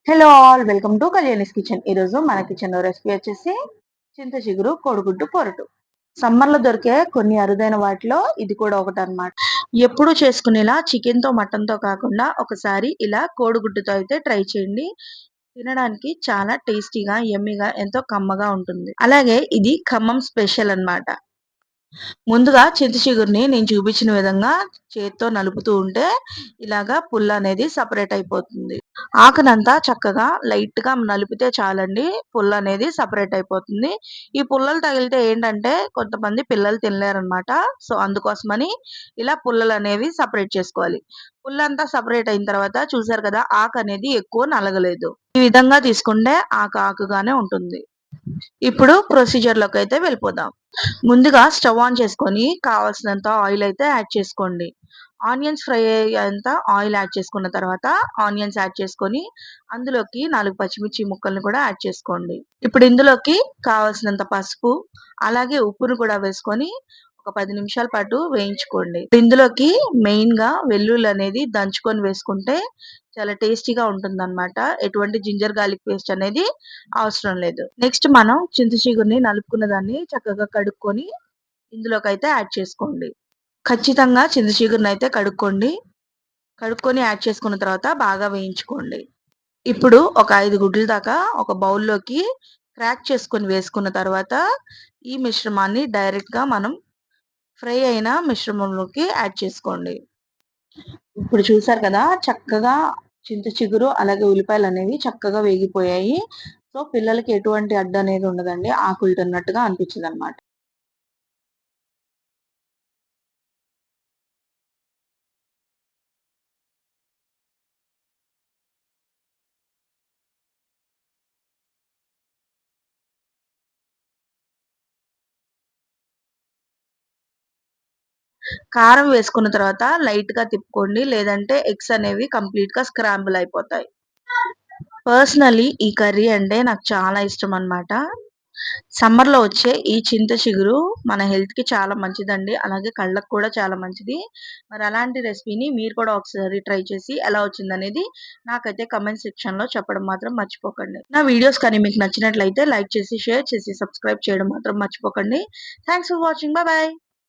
Hello all, welcome to Kalyani's kitchen. ఈరోజు మన kitchen లో రెసిపీ వచ్చేసి చింత చిగురు కోడిగుడ్డు పొరటు. సమ్మర్ లో దొరికే కొన్ని అరుదైన వాటిలో ఇది కూడా ఒకటి అన్నమాట. ఎప్పుడు చేసుకునేలా చికెన్ తో మటన్ తో కాకుండా ఒకసారి ఇలా కోడిగుడ్డుతో అయితే ట్రై చేయండి. తినడానికి చాలా టేస్టీగా యమ్మీగా ఎంతో కమ్మగా ఉంటుంది. అలాగే ఇది ఖమ్మం స్పెషల్ అన్నమాట. ముందుగా చింత చిగురిని నేను చూపించిన విధంగా చేత్తో నలుపుతూ ఉంటే ఇలాగా పుల్ల అనేది సపరేట్ అయిపోతుంది. ఆకునంతా చక్కగా లైట్ గా నలిపితే చాలండి, పుల్ల అనేది సపరేట్ అయిపోతుంది. ఈ పుల్లలు తగిలితే ఏంటంటే కొంతమంది పిల్లలు తినలేరనమాట. సో అందుకోసమని ఇలా పుల్లలు అనేవి సపరేట్ చేసుకోవాలి. పుల్లంతా సపరేట్ అయిన తర్వాత చూసారు కదా, ఆకు అనేది ఎక్కువ నలగలేదు. ఈ విధంగా తీసుకుంటే ఆకుగానే ఉంటుంది. ఇప్పుడు ప్రొసీజర్ లోకి అయితే వెళ్ళిపోదాం. ముందుగా స్టవ్ ఆన్ చేసుకొని కావాల్సినంత ఆయిల్ అయితే యాడ్ చేసుకోండి. ఆనియన్స్ ఫ్రై అయ్యేంత ఆయిల్ యాడ్ చేసుకున్న తర్వాత ఆనియన్స్ యాడ్ చేసుకొని అందులోకి 4 పచ్చిమిర్చి ముక్కల్ని కూడా యాడ్ చేసుకోండి. ఇప్పుడు ఇందులోకి కావాల్సినంత పసుపు అలాగే ఉప్పును కూడా వేసుకొని ఒక 10 నిమిషాల పాటు వేయించుకోండి. ఇందులోకి మెయిన్ గా వెల్లుల్లి అనేది దంచుకొని వేసుకుంటే చాలా టేస్టీగా ఉంటుందన్నమాట. ఎటువంటి జింజర్ గార్లిక్ పేస్ట్ అనేది అవసరం లేదు. నెక్స్ట్ మనం చింత చిగురిని నలుపుకున్న దాన్ని చక్కగా కడుక్కొని ఇందులోకి అయితే యాడ్ చేసుకోండి. ఖచ్చితంగా చింత చిగురిని అయితే కడుక్కొని యాడ్ చేసుకున్న తర్వాత బాగా వేయించుకోండి. ఇప్పుడు ఒక 5 గుడ్ల దాకా ఒక బౌల్లోకి క్రాక్ చేసుకొని వేసుకున్న తర్వాత ఈ మిశ్రమాన్ని డైరెక్ట్ గా మనం ఫ్రై అయిన మిశ్రమంలోకి యాడ్ చేసుకోండి. ఇప్పుడు చూసారు కదా, చక్కగా చింత చిగురు అలాగే ఉల్లిపాయలు అనేవి చక్కగా వేగిపోయాయి. సో పిల్లలకి ఎటువంటి అడ్డు అనేది ఉండదండి, ఆకులు తిన్నట్టుగా అనిపించదు అనమాట. కారం వేసుకున్న తర్వాత లైట్ గా తిప్పుకోండి, లేదంటే ఎగ్స్ అనేవి కంప్లీట్ గా స్క్రాంబుల్ అయిపోతాయి. పర్సనలీ ఈ కర్రీ అంటే నాకు చాలా ఇష్టం అన్నమాట. సమ్మర్ లో వచ్చే ఈ చింత చిగురు మన హెల్త్ కి చాలా మంచిదండి, అలాగే కళ్ళకు కూడా చాలా మంచిది. మరి అలాంటి రెసిపీని మీరు కూడా ఒకసారి ట్రై చేసి ఎలా వచ్చిందనేది నాకైతే కమెంట్ సెక్షన్ లో చెప్పడం మాత్రం మర్చిపోకండి. నా వీడియోస్ కానీ మీకు నచ్చినట్లయితే లైక్ చేసి, షేర్ చేసి, సబ్స్క్రైబ్ చేయడం మాత్రం మర్చిపోకండి. Thanks for watching. Bye bye.